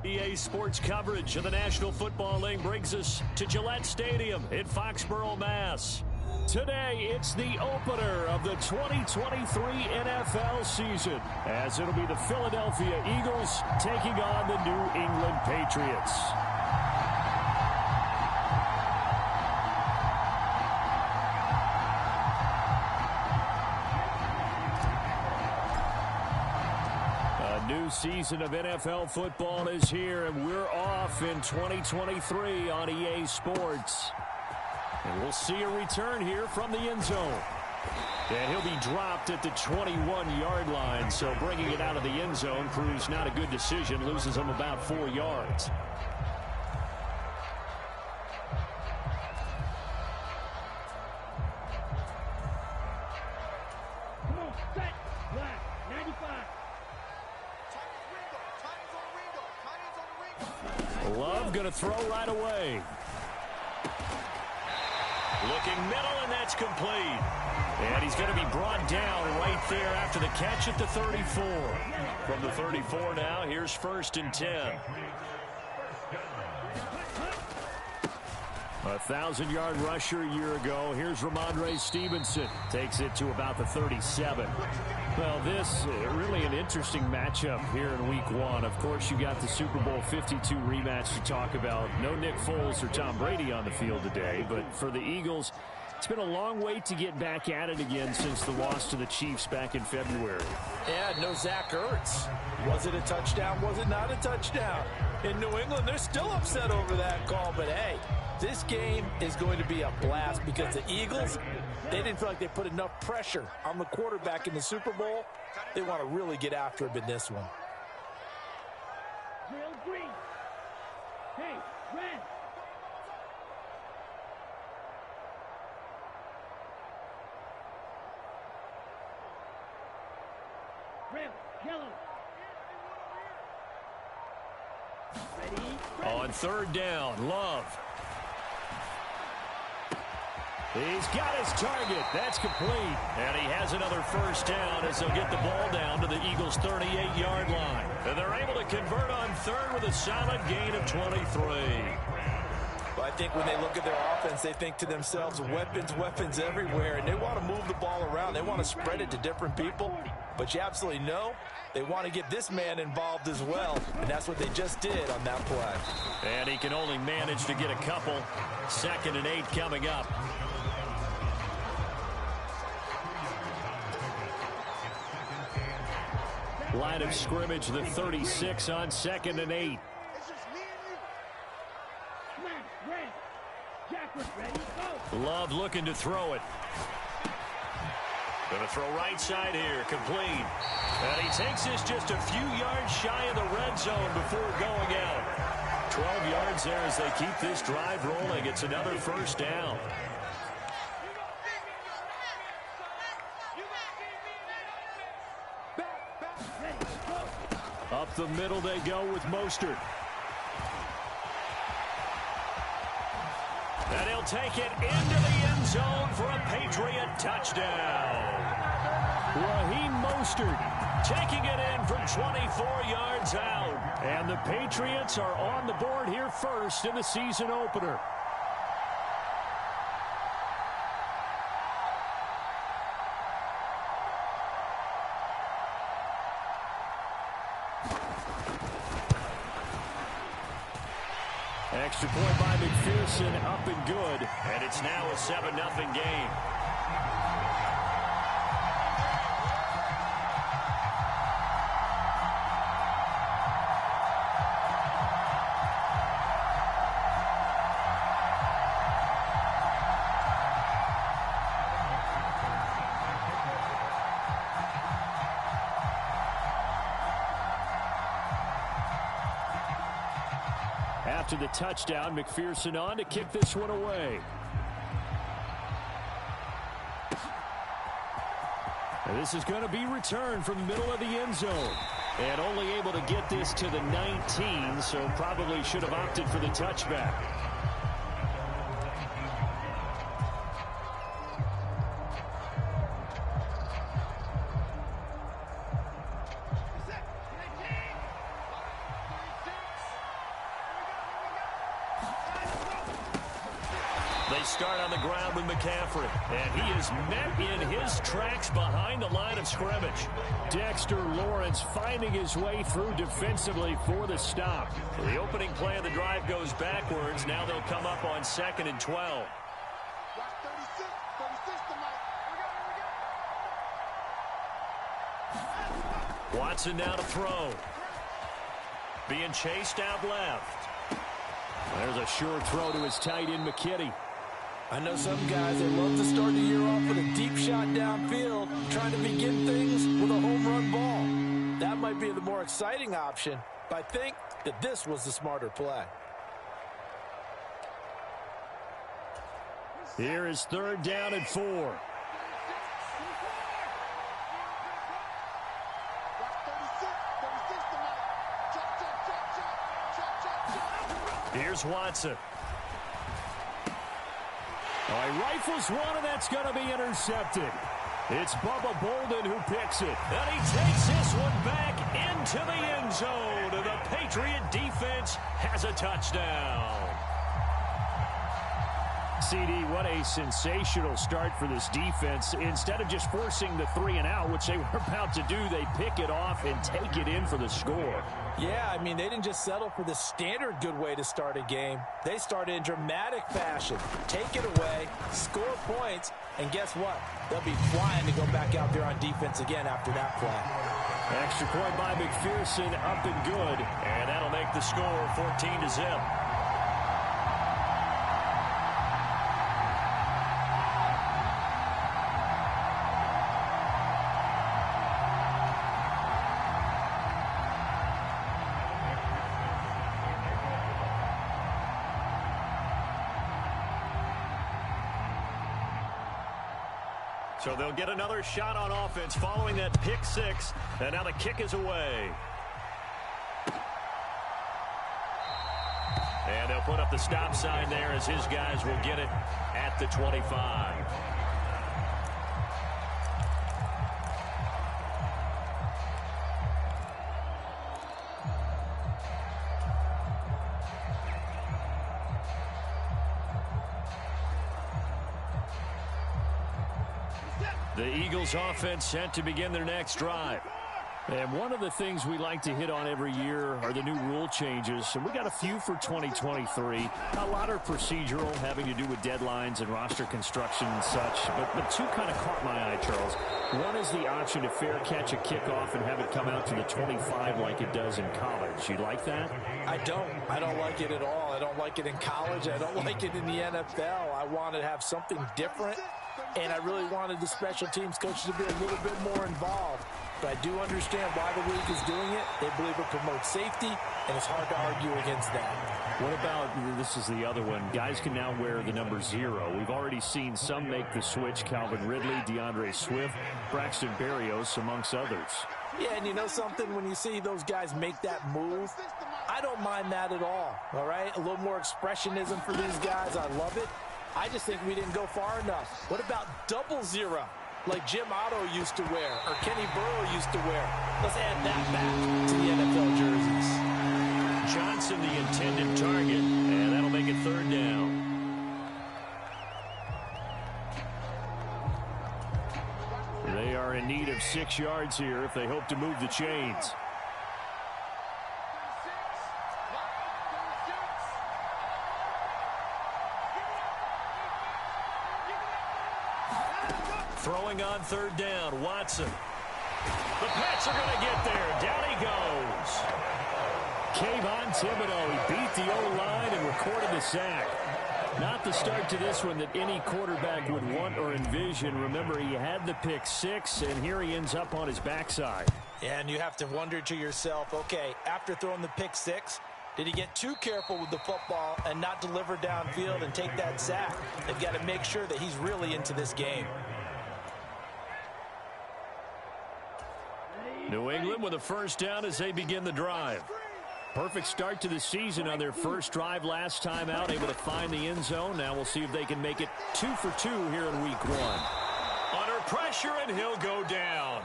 EA Sports coverage of the National Football League brings us to Gillette Stadium in Foxborough, Mass. Today, it's the opener of the 2023 NFL season, as it'll be the Philadelphia Eagles taking on the New England Patriots. New season of NFL football is here, and we're off in 2023 on EA Sports. And we'll see a return here from the end zone. And he'll be dropped at the 21-yard line, so bringing it out of the end zone proves not a good decision, loses him about 4 yards. Love going to throw right away. Looking middle, and that's complete. And he's going to be brought down right there after the catch at the 34. From the 34 now, here's 1st and 10. 1,000-yard rusher a year ago. Here's Ramondre Stevenson. Takes it to about the 37. Well, this really an interesting matchup here in Week 1. Of course, you got the Super Bowl 52 rematch to talk about. No Nick Foles or Tom Brady on the field today, but for the Eagles, it's been a long wait to get back at it again since the loss to the Chiefs back in February. Yeah, no Zach Ertz. Was it a touchdown? Was it not a touchdown? In New England, they're still upset over that call, but hey, this game is going to be a blast because the Eagles, they didn't feel like they put enough pressure on the quarterback in the Super Bowl. They want to really get after him in this one. Drill green. Hey, red. Red, yellow. Ready? On 3rd down, Love. He's got his target. That's complete. And he has another 1st down as they'll get the ball down to the Eagles' 38-yard line. And they're able to convert on 3rd with a solid gain of 23. Well, I think when they look at their offense, they think to themselves, weapons everywhere, and they want to move the ball around. They want to spread it to different people. But you absolutely know they want to get this man involved as well, and that's what they just did on that play. And he can only manage to get a couple. 2nd and 8 coming up. Line of scrimmage, the 36 on 2nd and 8. Love looking to throw it. Going to throw right side here, complete. And he takes this just a few yards shy of the red zone before going out. 12 yards there as they keep this drive rolling. It's another 1st down. Up the middle they go with Mostert. And he'll take it into the end zone for a Patriot touchdown. Raheem Mostert taking it in from 24 yards out. And the Patriots are on the board here first in the season opener. Extra point by McPherson, up and good. And it's now a 7-0 game. After the touchdown, McPherson on to kick this one away. And this is going to be returned from the middle of the end zone. And only able to get this to the 19, so probably should have opted for the touchback. They start on the ground with McCaffrey, and he is met in his tracks behind the line of scrimmage. Dexter Lawrence finding his way through defensively for the stop. The opening play of the drive goes backwards. Now they'll come up on 2nd and 12. Watson now to throw. Being chased out left. There's a short throw to his tight end, McKitty. I know some guys, they love to start the year off with a deep shot downfield, trying to begin things with a home run ball. That might be the more exciting option, but I think that this was the smarter play. Here is 3rd down and 4. Here's Watson. Oh, he rifles one, and that's going to be intercepted. It's Bubba Bolden who picks it. And he takes this one back into the end zone. And the Patriot defense has a touchdown. CD, what a sensational start for this defense. Instead of just forcing the 3-and-out, which they were about to do, they pick it off and take it in for the score. Yeah, I mean, they didn't just settle for the standard good way to start a game. They started in dramatic fashion. Take it away, score points, and guess what? They'll be flying to go back out there on defense again after that play. Extra point by McPherson, up and good. And that'll make the score 14-0. So they'll get another shot on offense following that pick 6. And now the kick is away. And they'll put up the stop sign there as his guys will get it at the 25. The Eagles offense set to begin their next drive. And one of the things we like to hit on every year are the new rule changes. And we got a few for 2023. A lot are procedural, having to do with deadlines and roster construction and such. But two kind of caught my eye, Charles. One is the option to fair catch a kickoff and have it come out to the 25 like it does in college. You like that? I don't. I don't like it at all. I don't like it in college. I don't like it in the NFL. I want to have something different. And I really wanted the special teams coaches to be a little bit more involved. But I do understand why the league is doing it. They believe it promotes safety, and it's hard to argue against that. What about, this is the other one, guys can now wear the number 0. We've already seen some make the switch, Calvin Ridley, DeAndre Swift, Braxton Berrios, amongst others. Yeah, and you know something? When you see those guys make that move, I don't mind that at all right? A little more expressionism for these guys. I love it. I just think we didn't go far enough. What about 00, like Jim Otto used to wear or Kenny Burrow used to wear? Let's add that back to the NFL jerseys. Johnson, the intended target, and that'll make it 3rd down. They are in need of 6 yards here if they hope to move the chains. Throwing on 3rd down, Watson. The Pats are going to get there. Down he goes. Kayvon Thibodeau, he beat the O-line and recorded the sack. Not the start to this one that any quarterback would want or envision. Remember, he had the pick 6, and here he ends up on his backside. And you have to wonder to yourself, okay, after throwing the pick 6, did he get too careful with the football and not deliver downfield and take that sack? They've got to make sure that he's really into this game. New England with a 1st down as they begin the drive. Perfect start to the season on their first drive last time out, able to find the end zone. Now we'll see if they can make it 2 for 2 here in week 1. Under pressure, and he'll go down.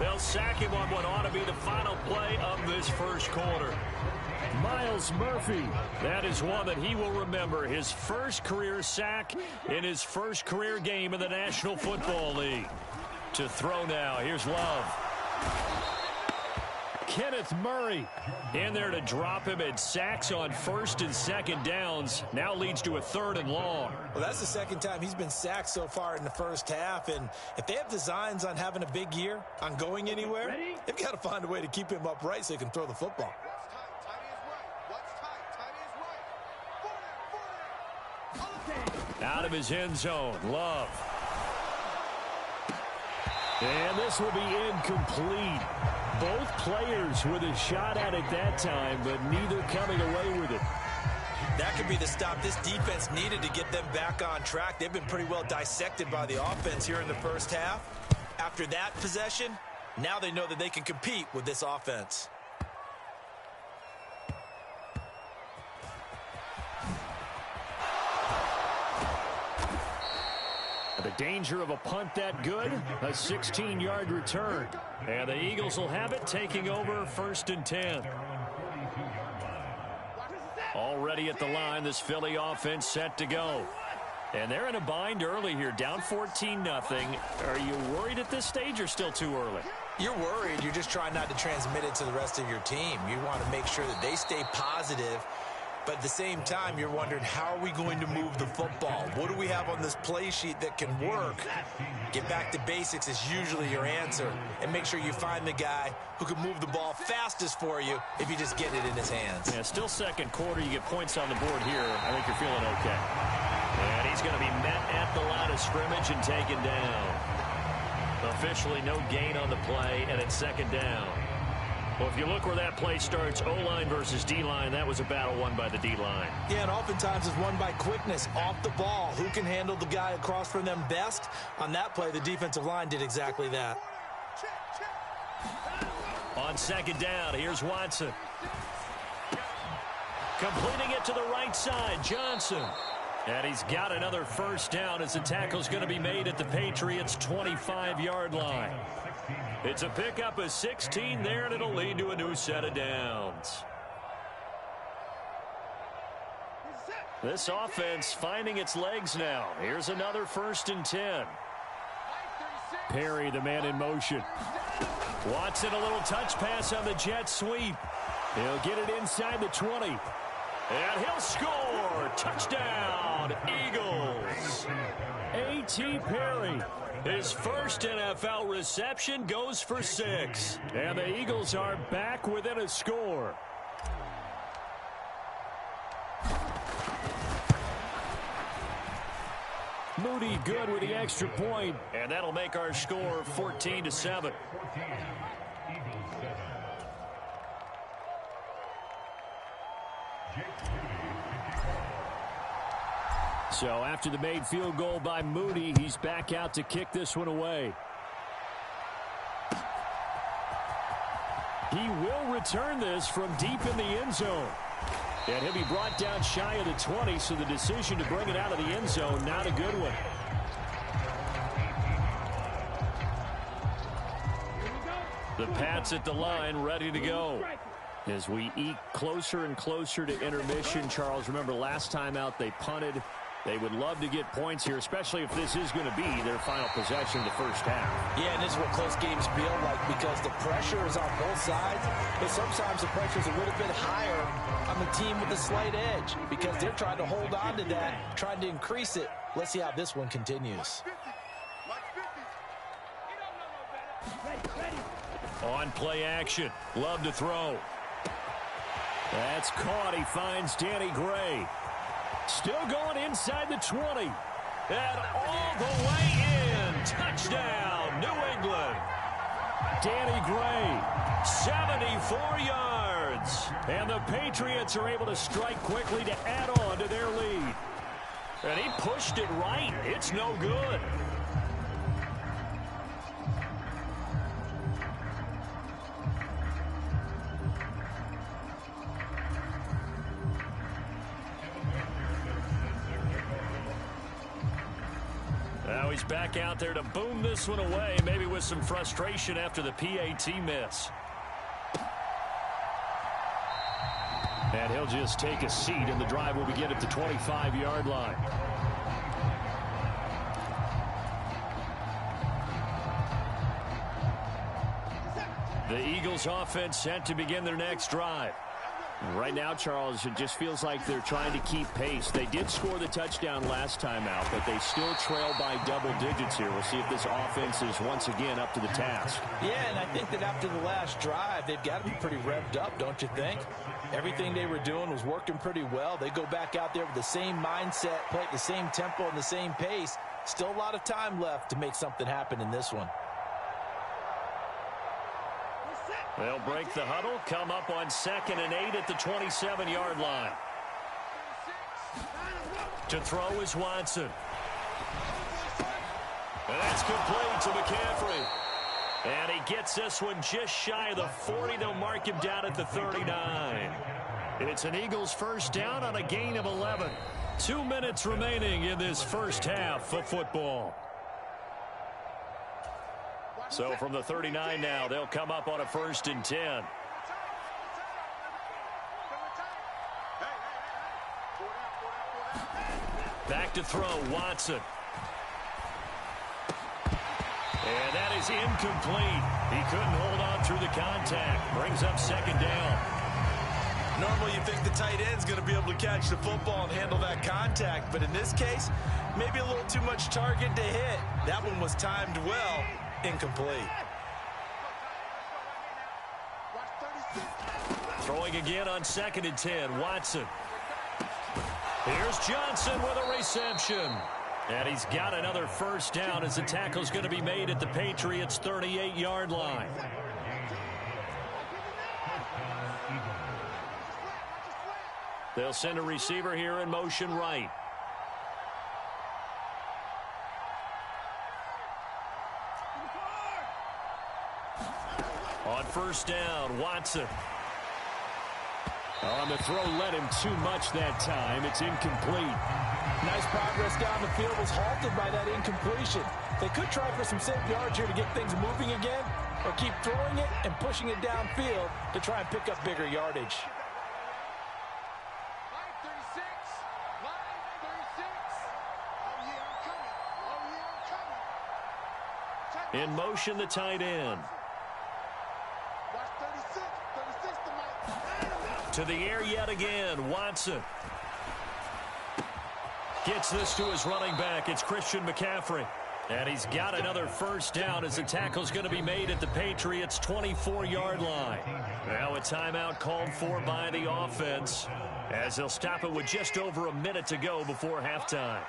They'll sack him on what ought to be the final play of this first quarter. Myles Murphy, that is one that he will remember. His first career sack in his first career game in the National Football League. To throw now, here's Love. Kenneth Murray in there to drop him, and sacks on first and second downs now leads to a 3rd and long. Well, that's the second time he's been sacked so far in the first half, and if they have designs on having a big year, on going anywhere, they've got to find a way to keep him upright so he can throw the football. Out of his end zone, Love. And this will be incomplete. Both players with a shot at it that time, but neither coming away with it. That could be the stop this defense needed to get them back on track. They've been pretty well dissected by the offense here in the first half. After that possession, now they know that they can compete with this offense. The danger of a punt that good, a 16-yard return. And the Eagles will have it, taking over 1st and 10. Already at the line, this Philly offense set to go. And they're in a bind early here, down 14-0. Are you worried at this stage or still too early? You're worried. You're just trying not to transmit it to the rest of your team. You want to make sure that they stay positive. But at the same time, you're wondering, how are we going to move the football? What do we have on this play sheet that can work? Get back to basics is usually your answer. And make sure you find the guy who can move the ball fastest for you if you just get it in his hands. Yeah, still second quarter. You get points on the board here. I think you're feeling okay. And he's going to be met at the line of scrimmage and taken down. Officially no gain on the play, and it's 2nd down. Well, if you look where that play starts, O-line versus D-line, that was a battle won by the D-line. Yeah, and oftentimes it's won by quickness, off the ball. Who can handle the guy across from them best? On that play, the defensive line did exactly that. On 2nd down, here's Watson. Completing it to the right side, Johnson. And he's got another 1st down as the tackle's going to be made at the Patriots' 25-yard line. It's a pickup of 16 there, and it'll lead to a new set of downs. This offense finding its legs now. Here's another 1st and 10. Perry, the man in motion. Watson, a little touch pass on the jet sweep. He'll get it inside the 20. And he'll score. Touchdown, Eagles. A.T. Perry. His first NFL reception goes for 6. And the Eagles are back within a score. Moody good with the extra point. And that'll make our score 14-7. So after the made field goal by Moody, he's back out to kick this one away. He will return this from deep in the end zone. And he'll be brought down shy of the 20, so the decision to bring it out of the end zone, not a good one. The Pats at the line, ready to go. As we eke closer and closer to intermission, Charles, remember last time out they punted. They would love to get points here, especially if this is going to be their final possession of the first half. Yeah, and this is what close games feel like because the pressure is on both sides, but sometimes the pressure is a little bit higher on the team with a slight edge because they're trying to hold on to that, trying to increase it. Let's see how this one continues. On play action, Love to throw. That's caught. He finds Danny Gray. Still going inside the 20. And all the way in. Touchdown, New England. Danny Gray, 74 yards. And the Patriots are able to strike quickly to add on to their lead. And he pushed it right. It's no good. he's back out there to boom this one away, maybe with some frustration after the PAT miss. And he'll just take a seat, and the drive will begin at the 25-yard line. The Eagles offense set to begin their next drive. Right now, Charles, it just feels like they're trying to keep pace. They did score the touchdown last time out, but they still trail by double digits here. We'll see if this offense is once again up to the task. Yeah, and I think that after the last drive, they've got to be pretty revved up, don't you think? Everything they were doing was working pretty well. They go back out there with the same mindset, play at the same tempo and the same pace. Still a lot of time left to make something happen in this one. They'll break the huddle, come up on 2nd and 8 at the 27-yard line. To throw is Watson. And that's complete to McCaffrey. And he gets this one just shy of the 40. They'll mark him down at the 39. It's an Eagles first down on a gain of 11. 2 minutes remaining in this first half of football. So from the 39 now, they'll come up on a 1st and 10. Back to throw, Watson. And that is incomplete. He couldn't hold on through the contact. Brings up 2nd down. Normally you think the tight end's going to be able to catch the football and handle that contact, but in this case, maybe a little too much target to hit. That one was timed well. Incomplete. Throwing again on 2nd and 10. Watson. Here's Johnson with a reception. And he's got another first down as the tackle's going to be made at the Patriots' 38-yard line. They'll send a receiver here in motion right. On 1st down, Watson. On the throw, led him too much that time. It's incomplete. Nice progress down the field, was halted by that incompletion. They could try for some safe yards here to get things moving again, or keep throwing it and pushing it downfield to try and pick up bigger yardage. In motion, the tight end. To the air yet again, Watson. Gets this to his running back. It's Christian McCaffrey. And he's got another first down as the tackle's going to be made at the Patriots' 24-yard line. Now a timeout called for by the offense as they'll stop it with just over a minute to go before halftime.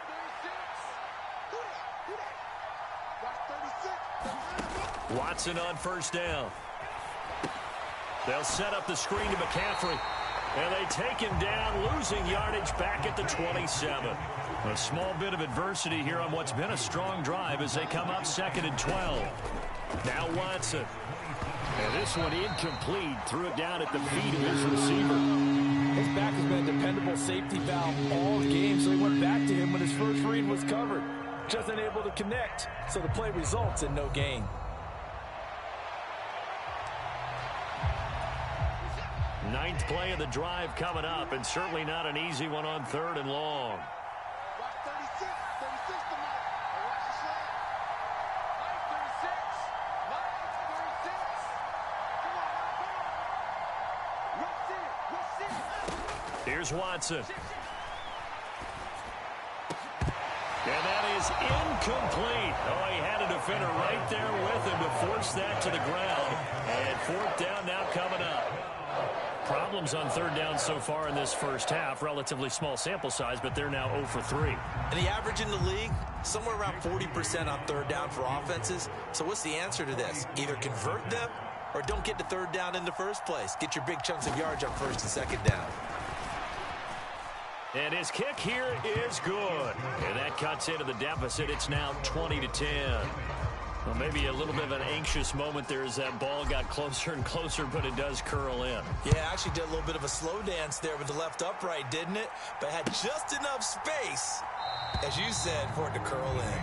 Watson on 1st down. They'll set up the screen to McCaffrey. And they take him down, losing yardage back at the 27. A small bit of adversity here on what's been a strong drive as they come up 2nd and 12. Now Watson. And this one incomplete. Threw it down at the feet of his receiver. His back has been a dependable safety valve all game, so he went back to him when his first read was covered. Just unable to connect, so the play results in no gain. Ninth play of the drive coming up, and certainly not an easy one on 3rd and long. Here's Watson. And that is incomplete. Oh, he had a defender right there with him to force that to the ground. And 4th down now coming up. Problems on 3rd down so far in this first half. Relatively small sample size, but they're now 0 for 3. And the average in the league, somewhere around 40% on 3rd down for offenses. So what's the answer to this? Either convert them or don't get to 3rd down in the first place. Get your big chunks of yards on 1st and 2nd down. And his kick here is good. And that cuts into the deficit. It's now 20-10. Well, maybe a little bit of an anxious moment there as that ball got closer and closer, but it does curl in. Yeah, actually did a little bit of a slow dance there with the left upright, didn't it? But had just enough space, as you said, for it to curl in.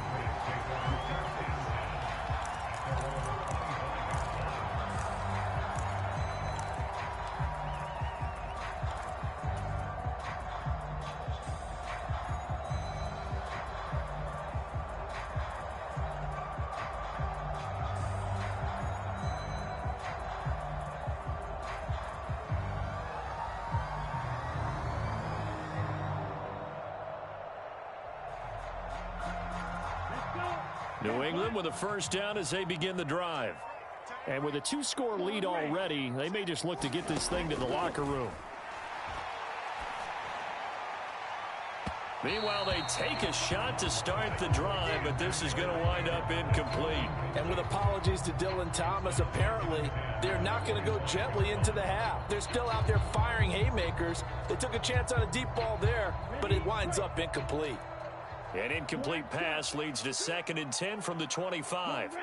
New England with a first down as they begin the drive. And with a 2-score lead already, they may just look to get this thing to the locker room. Meanwhile, they take a shot to start the drive, but this is going to wind up incomplete. And with apologies to Dylan Thomas, apparently they're not going to go gently into the half. They're still out there firing haymakers. They took a chance on a deep ball there, but it winds up incomplete. An incomplete pass leads to 2nd and 10 from the 25.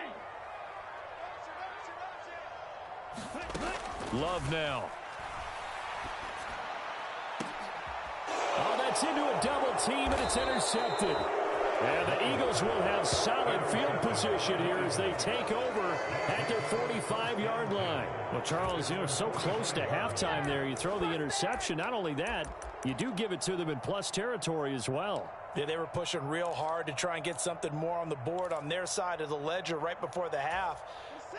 Love now. Oh, that's into a double team, and it's intercepted. And the Eagles will have solid field position here as they take over at their 45-yard line. Well, Charles, so close to halftime there. You throw the interception. Not only that, you do give it to them in plus territory as well. Yeah, they were pushing real hard to try and get something more on the board on their side of the ledger right before the half.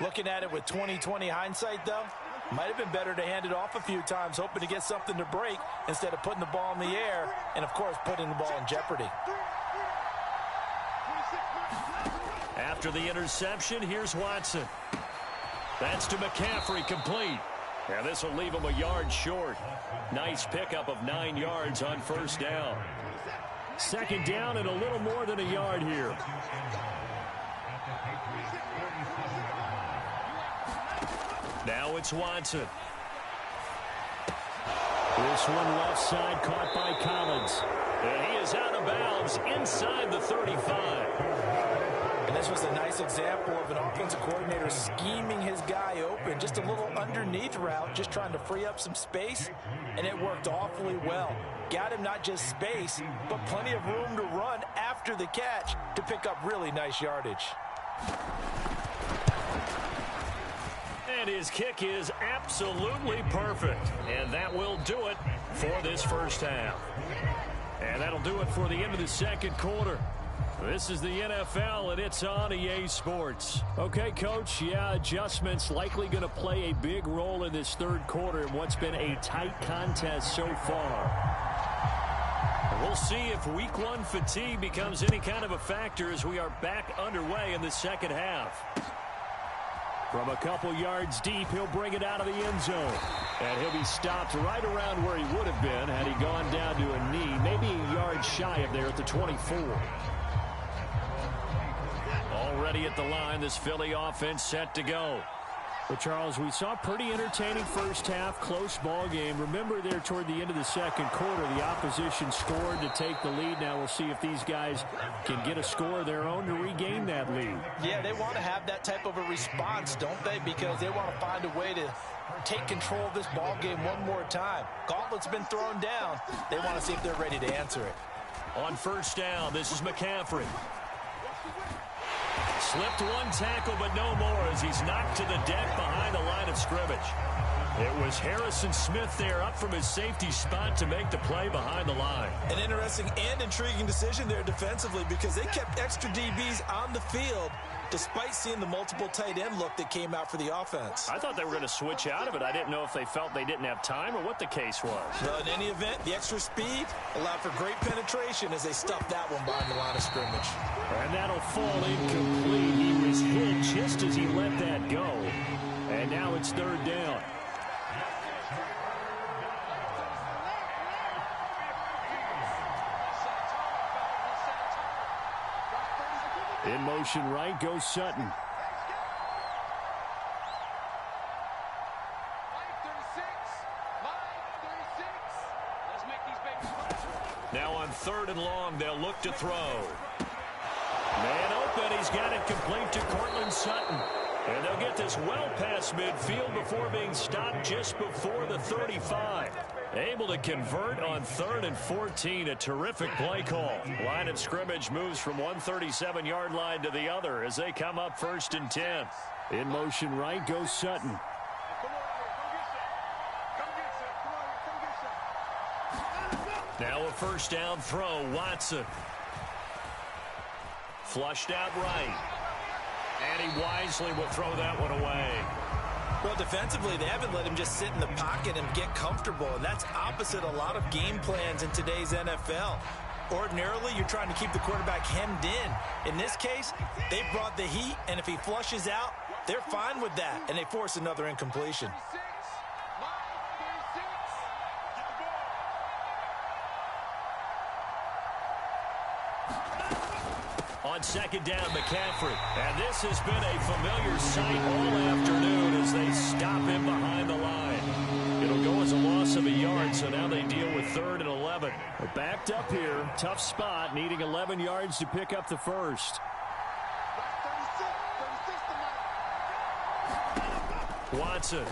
Looking at it with 20/20 hindsight, though, might have been better to hand it off a few times, hoping to get something to break instead of putting the ball in the air and, of course, putting the ball in jeopardy. After the interception, here's Watson. That's to McCaffrey, complete. And this will leave him a yard short. Nice pickup of 9 yards on first down. 2nd down and a little more than a yard here. Now it's Watson. This one left side caught by Collins. And he is out of bounds inside the 35. And this was a nice example of an offensive coordinator scheming his guy open. Just a little underneath route, just trying to free up some space, and it worked awfully well. Got him not just space, but plenty of room to run after the catch to pick up really nice yardage. And his kick is absolutely perfect. And that will do it for this first half. And that'll do it for the end of the second quarter. This is the NFL, and it's on EA Sports. Okay, Coach, adjustments likely going to play a big role in this third quarter in what's been a tight contest so far. We'll see if Week 1 fatigue becomes any kind of a factor as we are back underway in the second half. From a couple yards deep, he'll bring it out of the end zone. And he'll be stopped right around where he would have been had he gone down to a knee, maybe a yard shy of there at the 24. Already at the line, this Philly offense set to go. Well, Charles, we saw a pretty entertaining first half, close ball game. Remember there toward the end of the second quarter, the opposition scored to take the lead. Now we'll see if these guys can get a score of their own to regain that lead. Yeah, they want to have that type of a response, don't they? Because they want to find a way to take control of this ball game one more time. Gauntlet's been thrown down. They want to see if they're ready to answer it. On first down, this is McCaffrey. Slipped one tackle, but no more as he's knocked to the deck behind the line of scrimmage. It was Harrison Smith there up from his safety spot to make the play behind the line. An interesting and intriguing decision there defensively because they kept extra DBs on the field despite seeing the multiple tight end look that came out for the offense. I thought they were going to switch out of it. I didn't know if they felt they didn't have time or what the case was. Well, in any event, the extra speed allowed for great penetration as they stuffed that one behind the line of scrimmage. And that'll fall incomplete. He was hit just as he let that go. And now it's third down. In motion right goes Sutton. Now on 3rd and long, they'll look to throw. Man open, he's got it complete to Cortland Sutton. And they'll get this well past midfield before being stopped just before the 35. Able to convert on 3rd and 14. A terrific play call. Line of scrimmage moves from one 37-yard line to the other as they come up 1st and 10. In motion right goes Sutton. Now a first down throw, Watson. Flushed out right. And he wisely will throw that one away. Well, defensively, they haven't let him just sit in the pocket and get comfortable, and that's opposite a lot of game plans in today's NFL. Ordinarily, you're trying to keep the quarterback hemmed in. In this case, they brought the heat, and if he flushes out, they're fine with that, and they force another incompletion. On second down, McCaffrey. And this has been a familiar sight all afternoon as they stop him behind the line. It'll go as a loss of a yard, so now they deal with 3rd and 11. They're backed up here. Tough spot, needing 11 yards to pick up the first. Watson.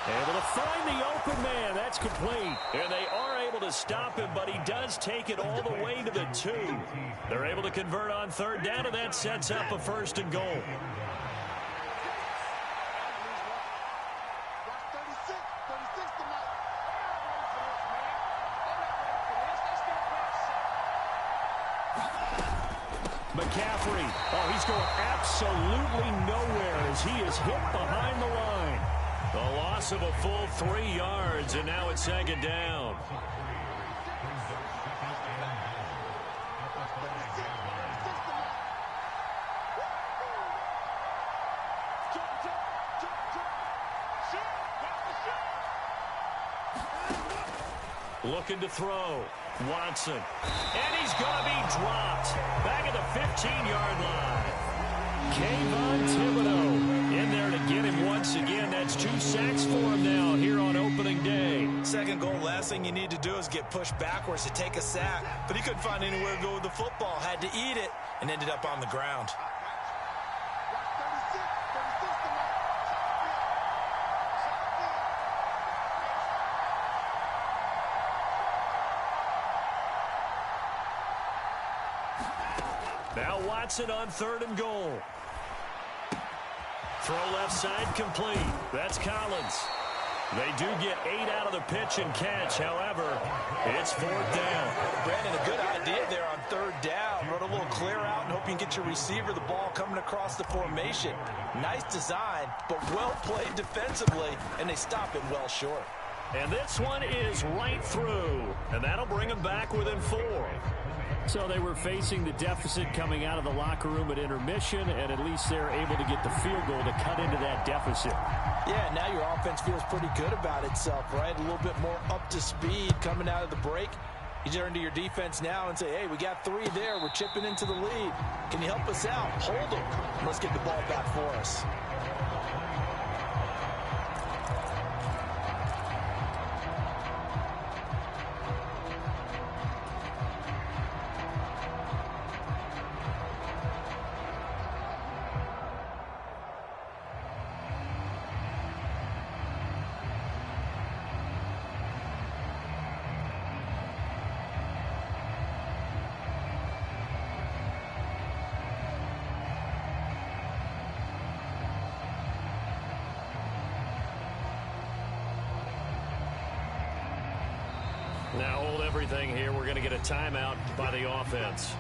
Able to find the open man. That's complete. And they are able to stop him, but he does take it all the way to the 2. They're able to convert on 3rd down, and that sets up a 1st and goal. McCaffrey. Oh, he's going absolutely nowhere as he is hit behind the line. A loss of a full 3 yards, and now it's 2nd down. Looking to throw. Watson. And he's going to be dropped. Back at the 15-yard line. Kayvon Thibodeaux in there to get him once again. That's 2 sacks for him now here on opening day. Second goal, last thing you need to do is get pushed backwards to take a sack. But he couldn't find anywhere to go with the football. Had to eat it and ended up on the ground. Now Watson on 3rd and goal. Throw left side complete. That's Collins. They do get 8 out of the pitch and catch. However, it's 4th down. Brandon, a good idea there on 3rd down. Run a little clear out and hope you can get your receiver the ball coming across the formation. Nice design, but well played defensively, and they stop it well short. And this one is right through, and that'll bring them back within 4. So they were facing the deficit coming out of the locker room at intermission, and at least they're able to get the field goal to cut into that deficit. Yeah, now your offense feels pretty good about itself, right? A little bit more up to speed coming out of the break. You turn to your defense now and say, hey, we got 3 there. We're chipping into the lead. Can you help us out? Hold them. Let's get the ball back for us. Now hold everything here. We're going to get a timeout by the offense.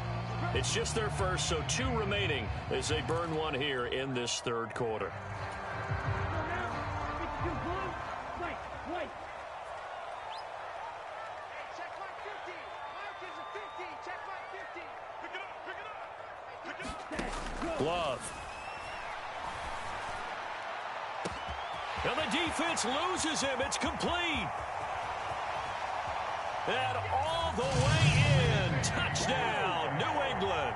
It's just their first, so 2 remaining as they burn 1 here in this 3rd quarter. Love. And the defense loses him. It's complete. And all the way in. Touchdown, New England.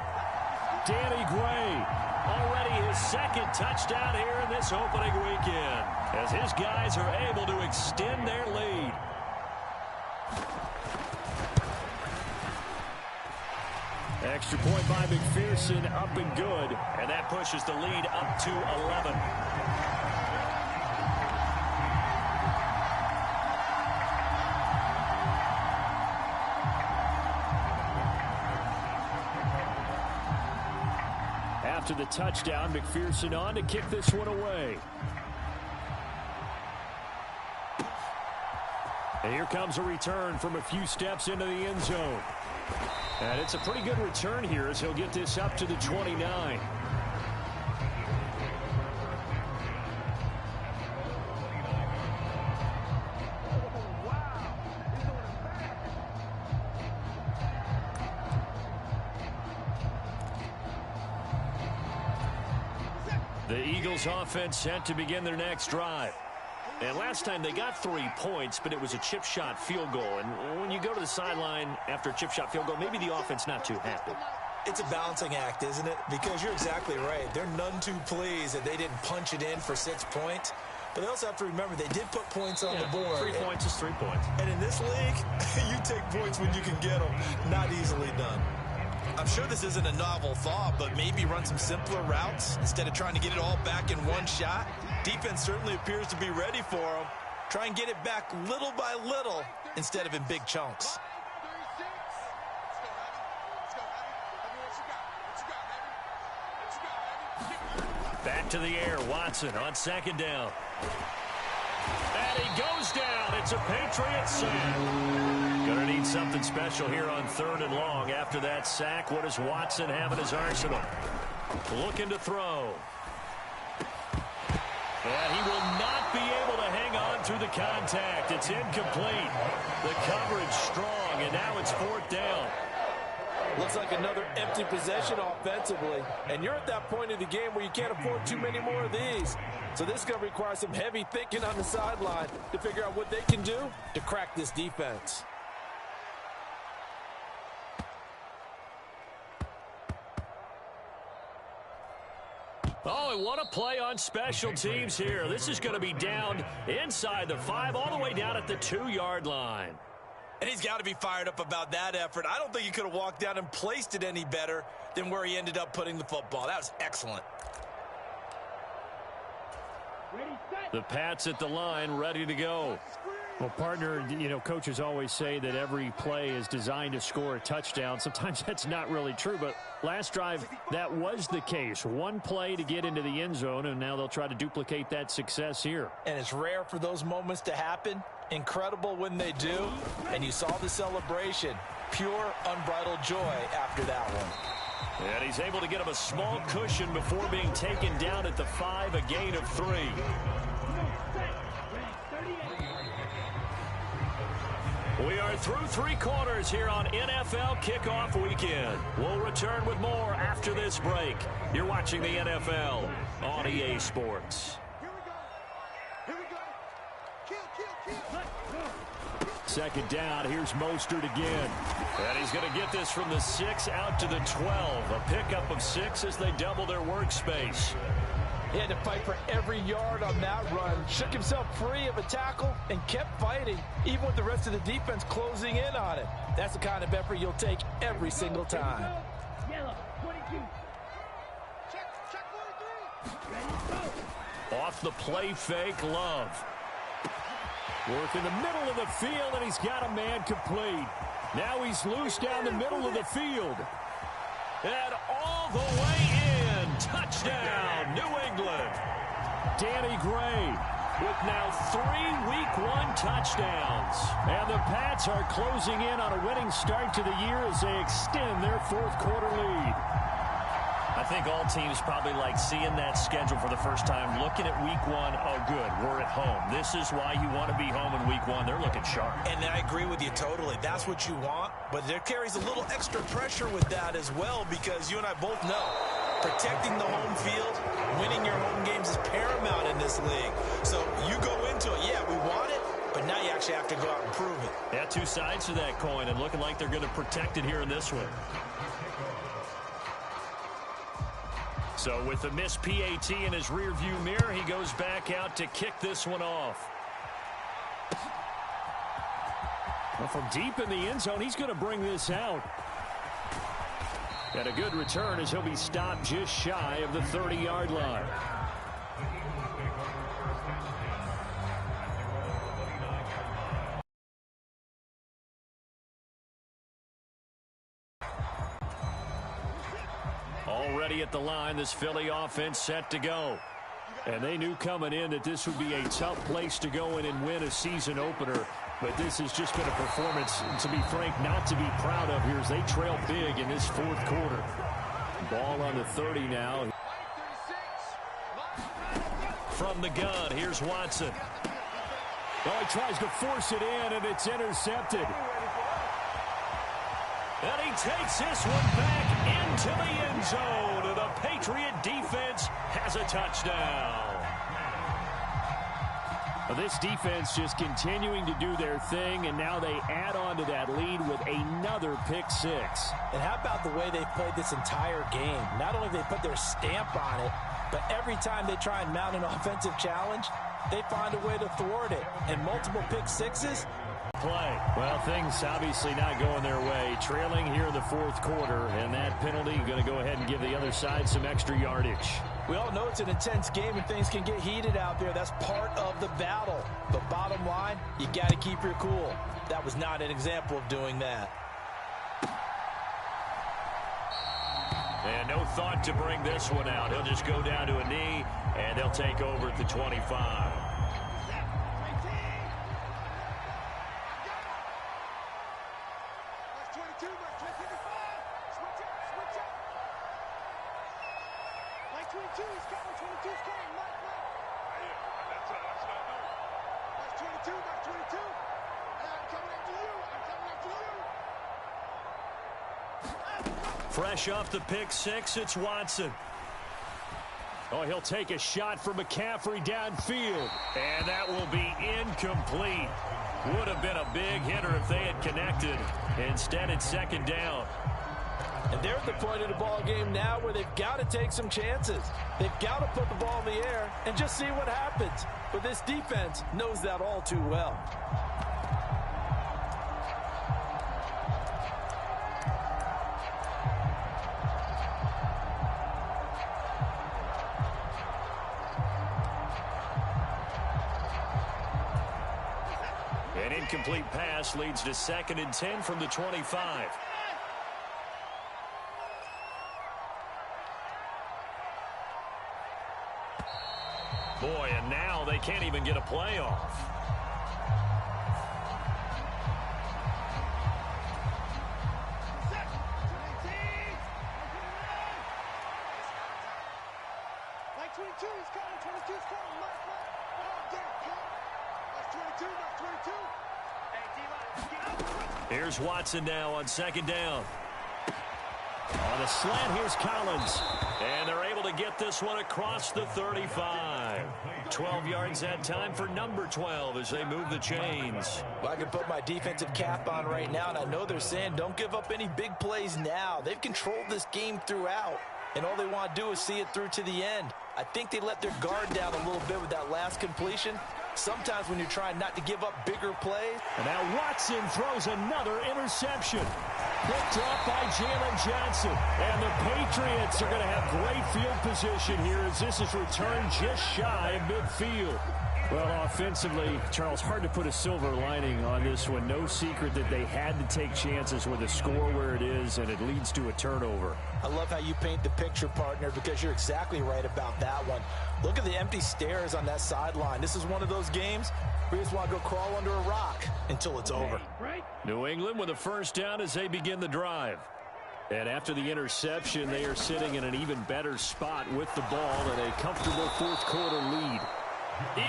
Danny Gray, already his 2nd touchdown here in this opening weekend, as his guys are able to extend their lead. Extra point by McPherson, up and good, and that pushes the lead up to 11. After the touchdown, McPherson on to kick this one away. And here comes a return from a few steps into the end zone. And it's a pretty good return here as he'll get this up to the 29. The Eagles offense set to begin their next drive. And last time they got 3 points, but it was a chip shot field goal. And when you go to the sideline after a chip shot field goal, maybe the offense not too happy. It's a balancing act, isn't it? Because you're exactly right. They're none too pleased that they didn't punch it in for 6 points. But they also have to remember they did put points on the board. 3 points is 3 points. And in this league, you take points when you can get them. Not easily done. I'm sure this isn't a novel thought, but maybe run some simpler routes instead of trying to get it all back in one shot. Defense certainly appears to be ready for them. Try and get it back little by little instead of in big chunks. Back to the air, Watson on 2nd down. And he goes down. It's a Patriots sack. Gonna need something special here on 3rd and long. After that sack, what does Watson have in his arsenal? Looking to throw. And he will not be able to hang on through the contact. It's incomplete. The coverage strong, and now it's 4th down. Looks like another empty possession offensively. And you're at that point of the game where you can't afford too many more of these. So this is going to require some heavy thinking on the sideline to figure out what they can do to crack this defense. Oh, and what a play on special teams here. This is going to be down inside the 5, all the way down at the 2-yard line. And he's got to be fired up about that effort. I don't think he could have walked down and placed it any better than where he ended up putting the football. That was excellent. The Pats at the line, ready to go. Well, partner, you know, coaches always say that every play is designed to score a touchdown. Sometimes that's not really true, but last drive, that was the case. One play to get into the end zone, and now they'll try to duplicate that success here. And it's rare for those moments to happen. Incredible when they do. And you saw the celebration. Pure, unbridled joy after that one. And he's able to get him a small cushion before being taken down at the 5, a gain of 3. We are through 3 quarters here on NFL Kickoff Weekend. We'll return with more after this break. You're watching the NFL on EA Sports. Second down, here's Mostert again. And he's going to get this from the 6 out to the 12. A pickup of 6 as they double their workspace. He had to fight for every yard on that run. Shook himself free of a tackle and kept fighting, even with the rest of the defense closing in on him. That's the kind of effort you'll take every single time. Yellow, 22. Check 43. Ready, go. Off the play fake, Love. Work in the middle of the field, and he's got a man complete. Now he's loose down the middle of the field. And all the way in. Touchdown, New England. Danny Gray with now 3 Week 1 touchdowns. And the Pats are closing in on a winning start to the year as they extend their 4th quarter lead. I think all teams probably like seeing that schedule for the first time, looking at Week 1. Oh, good, we're at home. This is why you want to be home in Week 1. They're looking sharp. And I agree with you totally. That's what you want. But there carries a little extra pressure with that as well, because you and I both know protecting the home field, winning your home games is paramount in this league. So you go into it, yeah, we want it, but now you actually have to go out and prove it. Yeah, 2 sides to that coin, and looking like they're going to protect it here in this one. So with the missed PAT in his rearview mirror, he goes back out to kick this one off. Well, from deep in the end zone, he's going to bring this out. And a good return as he'll be stopped just shy of the 30-yard line. Already at the line, this Philly offense set to go. And they knew coming in that this would be a tough place to go in and win a season opener. But this has just been a performance, to be frank, not to be proud of here as they trail big in this 4th quarter. Ball on the 30 now. From the gun, here's Watson. Oh, he tries to force it in, and it's intercepted. And he takes this one back into the end zone. The Patriot defense has a touchdown. Well, this defense just continuing to do their thing, and now they add on to that lead with another pick six. And how about the way they've played this entire game? Not only have they put their stamp on it, but every time they try and mount an offensive challenge, they find a way to thwart it. And multiple pick sixes. Play. Well, things obviously not going their way. Trailing here in the fourth quarter, and that penalty going to go ahead and give the other side some extra yardage. We all know it's an intense game and things can get heated out there. That's part of the battle. But bottom line, you got to keep your cool. That was not an example of doing that. And no thought to bring this one out. He'll just go down to a knee, and they'll take over at the 25. Fresh off the pick six, it's Watson. Oh, he'll take a shot for McCaffrey downfield. And that will be incomplete. Would have been a big hitter if they had connected. Instead, it's second down. And they're at the point of the ball game now where they've got to take some chances. They've got to put the ball in the air and just see what happens. But this defense knows that all too well. An incomplete pass leads to 2nd and 10 from the 25. Boy, and now they can't even get a play off. Here's Watson now on 2nd down. On the slant, here's Collins. And they're able to get this one across the 35. 12 yards that time for number 12 as they move the chains. Well, I can put my defensive cap on right now, and I know they're saying don't give up any big plays now. They've controlled this game throughout, and all they want to do is see it through to the end. I think they let their guard down a little bit with that last completion. Sometimes when you're trying not to give up bigger plays. And now Watson throws another interception. Picked up by Jalen Johnson. And the Patriots are going to have great field position here as this is returned just shy of midfield. Well, offensively, Charles, hard to put a silver lining on this one. No secret that they had to take chances with a score where it is, and it leads to a turnover. I love how you paint the picture, partner, because you're exactly right about that one. Look at the empty stares on that sideline. This is one of those games where you just want to go crawl under a rock until it's over. New England with a first down as they begin the drive. And after the interception, they are sitting in an even better spot with the ball and a comfortable fourth quarter lead.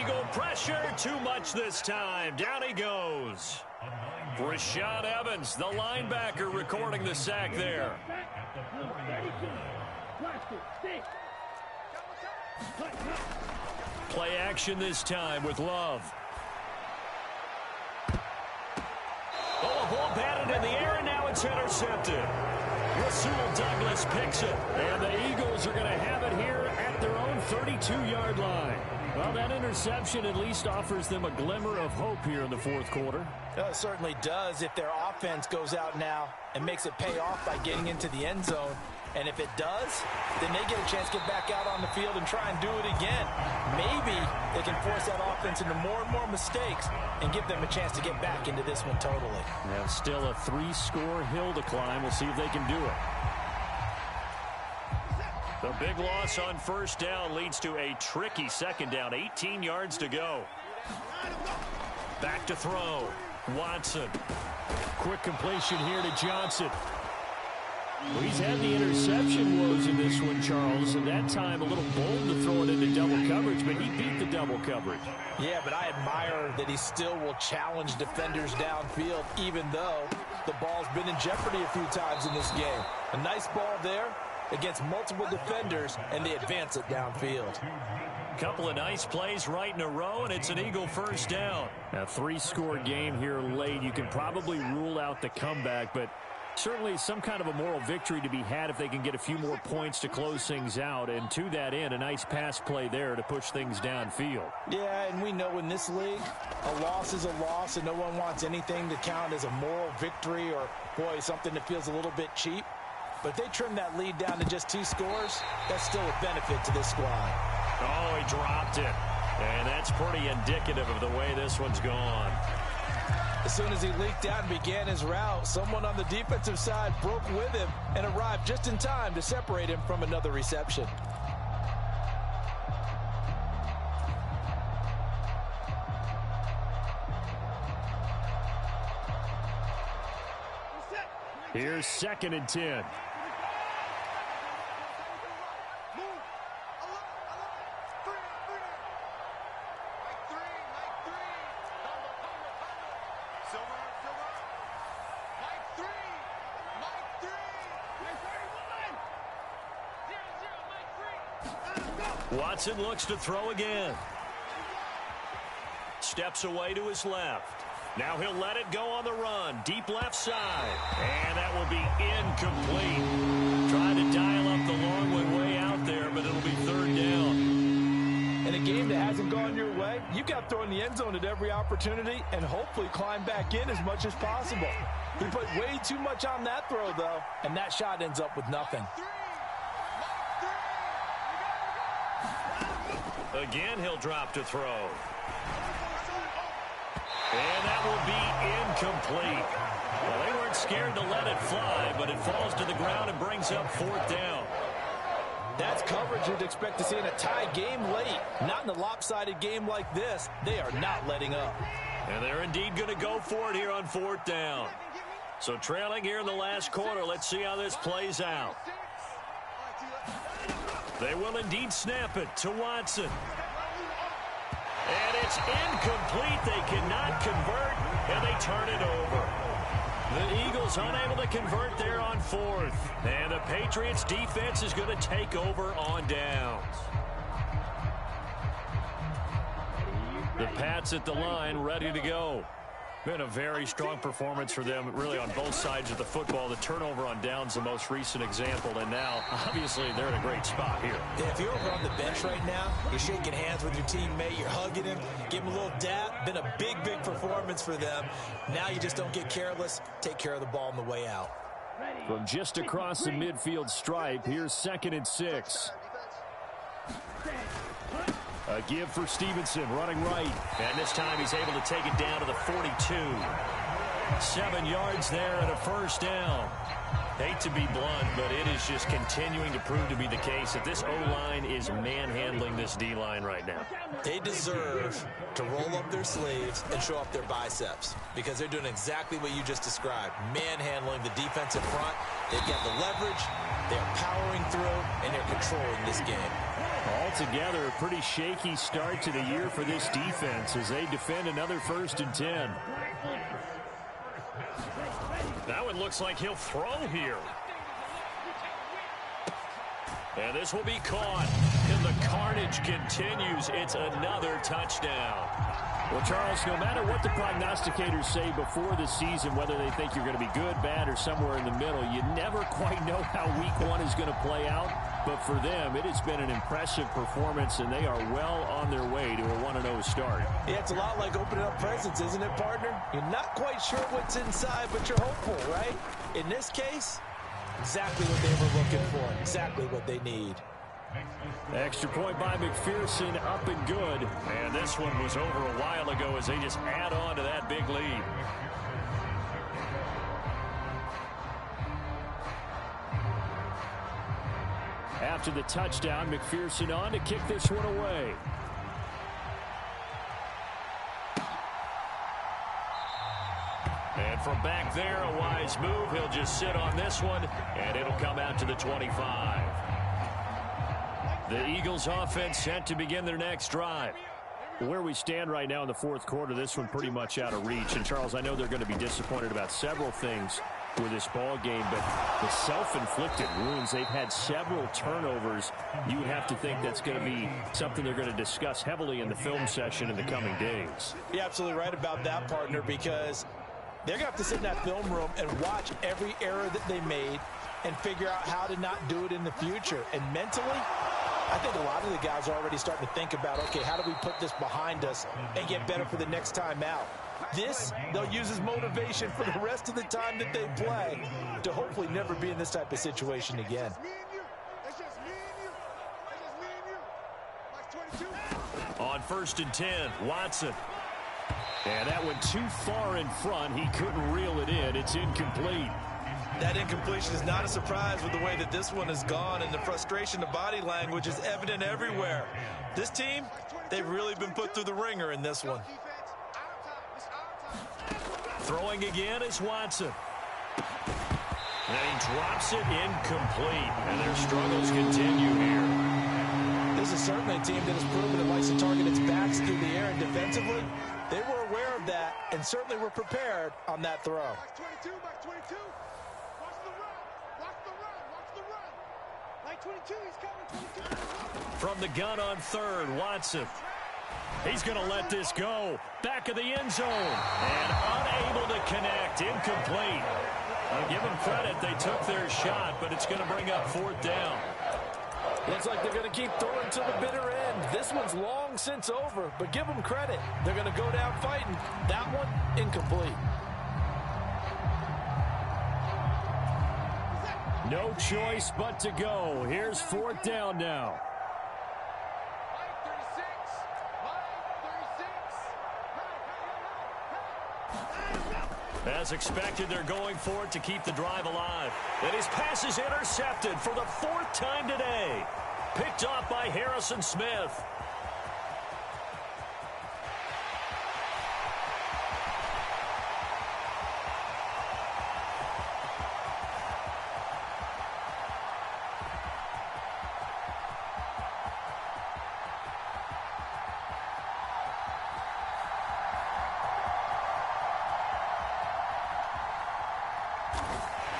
Eagle pressure, too much this time. Down he goes. Rashaan Evans, the linebacker, recording the sack there. Play action this time with Love. Oh, a ball batted in the air, and now it's intercepted. Rasul Douglas picks it, and the Eagles are going to have it here at their own 32-yard line. Well, that interception at least offers them a glimmer of hope here in the fourth quarter. It certainly does if their offense goes out now and makes it pay off by getting into the end zone. And if it does, then they get a chance to get back out on the field and try and do it again. Maybe they can force that offense into more and more mistakes and give them a chance to get back into this one totally. Now still a 3-score hill to climb. We'll see if they can do it. The big loss on first down leads to a tricky second down. 18 yards to go. Back to throw. Watson. Quick completion here to Johnson. Well, he's had the interception woes in this one, Charles, and that time a little bold to throw it into double coverage, but he beat the double coverage. Yeah, but I admire that he still will challenge defenders downfield, even though the ball's been in jeopardy a few times in this game. A nice ball there, against multiple defenders, and they advance it downfield. Couple of nice plays right in a row, and it's an Eagle first down. A 3-score game here late. You can probably rule out the comeback, but certainly some kind of a moral victory to be had if they can get a few more points to close things out. And to that end, a nice pass play there to push things downfield. Yeah, and we know in this league, a loss is a loss, and no one wants anything to count as a moral victory or, boy, something that feels a little bit cheap. But if they trim that lead down to just 2 scores, that's still a benefit to this squad. Oh, he dropped it. And that's pretty indicative of the way this one's gone. As soon as he leaked out and began his route, someone on the defensive side broke with him and arrived just in time to separate him from another reception. Here's 2nd and 10. Watson looks to throw again. Steps away to his left. Now he'll let it go on the run. Deep left side. And that will be incomplete. Trying to dial up the long way out there, but it'll be 3rd down. In a game that hasn't gone your way, you got to throw in the end zone at every opportunity and hopefully climb back in as much as possible. He put way too much on that throw, though, and that shot ends up with nothing. Again, he'll drop to throw. And that will be incomplete. Well, they weren't scared to let it fly, but it falls to the ground and brings up 4th down. That's coverage you'd expect to see in a tie game late. Not in a lopsided game like this. They are not letting up. And they're indeed going to go for it here on 4th down. So trailing here in the last quarter, let's see how this plays out. They will indeed snap it to Watson. And it's incomplete. They cannot convert, and they turn it over. The Eagles unable to convert there on 4th. And the Patriots defense is going to take over on downs. The Pats at the line, ready to go. Been a very strong performance for them, really on both sides of the football. The turnover on downs, the most recent example, and now, obviously, they're in a great spot here. Yeah, if you're over on the bench right now, you're shaking hands with your teammate, you're hugging him, give him a little dap. Been a big, big performance for them. Now you just don't get careless. Take care of the ball on the way out. From just across the midfield stripe, here's 2nd and 6. A give for Stevenson, running right. And this time he's able to take it down to the 42. 7 yards there and a first down. Hate to be blunt, but it is just continuing to prove to be the case that this O-line is manhandling this D-line right now. They deserve to roll up their sleeves and show up their biceps because they're doing exactly what you just described, manhandling the defensive front. They've got the leverage, they're powering through, and they're controlling this game. Altogether, a pretty shaky start to the year for this defense as they defend another 1st and 10. That one looks like he'll throw here. And this will be caught. And the carnage continues. It's another touchdown. Well, Charles, no matter what the prognosticators say before the season, whether they think you're going to be good, bad, or somewhere in the middle, you never quite know how week 1 is going to play out. But for them, it has been an impressive performance, and they are well on their way to a 1-0 start. Yeah, it's a lot like opening up presents, isn't it, partner? You're not quite sure what's inside, but you're hopeful, right? In this case, exactly what they were looking for, exactly what they need. Extra point by McPherson, up and good. And this one was over a while ago as they just add on to that big lead. After the touchdown, McPherson on to kick this one away. And from back there, a wise move. He'll just sit on this one, and it'll come out to the 25. The Eagles offense set to begin their next drive. Where we stand right now in the 4th quarter, this one pretty much out of reach. And, Charles, I know they're going to be disappointed about several things. with this ball game, but the self-inflicted wounds, they've had several turnovers. You would have to think that's going to be something they're going to discuss heavily in the film session in the coming days. You're absolutely right about that, partner, because they're going to have to sit in that film room and watch every error that they made and figure out how to not do it in the future. And mentally, I think a lot of the guys are already starting to think about, okay, how do we put this behind us and get better for the next time out? This, they'll use as motivation for the rest of the time that they play to hopefully never be in this type of situation again. On 1st and 10, Watson. And that went too far in front. He couldn't reel it in. It's incomplete. That incompletion is not a surprise with the way that this one has gone, and the frustration, the body language is evident everywhere. This team, they've really been put through the ringer in this one. Throwing again is Watson. And he drops it incomplete. And their struggles continue here. This is certainly a team that has proven it likes to target its backs through the air, and defensively, they were aware of that and certainly were prepared on that throw. Box 22, box 22. Watch the run. Watch the run. Watch the run. Like 22, he's coming. 22. From the gun on 3rd, Watson. He's going to let this go. Back of the end zone. And unable to connect. Incomplete. I'll give them credit. They took their shot, but it's going to bring up 4th down. Looks like they're going to keep throwing to the bitter end. This one's long since over, but give them credit. They're going to go down fighting. That one, incomplete. No choice but to go. Here's 4th down now. As expected, they're going for it to keep the drive alive. And his pass is intercepted for the 4th time today. Picked off by Harrison Smith.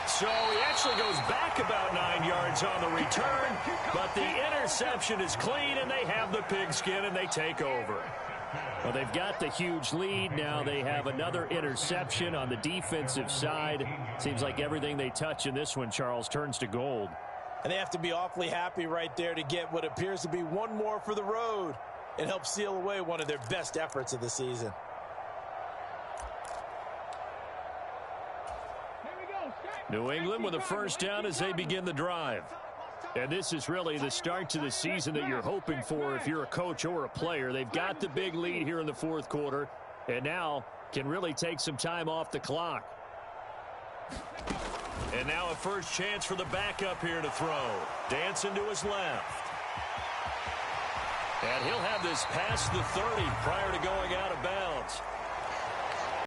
So he actually goes back about 9 yards on the return, but the interception is clean, and they have the pigskin, and they take over. Well, they've got the huge lead. Now they have another interception on the defensive side. Seems like everything they touch in this one, Charles, turns to gold. And they have to be awfully happy right there to get what appears to be one more for the road and help seal away one of their best efforts of the season. New England with a 1st down as they begin the drive. And this is really the start to the season that you're hoping for if you're a coach or a player. They've got the big lead here in the 4th quarter, and now can really take some time off the clock. And now a first chance for the backup here to throw. Dancing to his left. And he'll have this past the 30 prior to going out of bounds.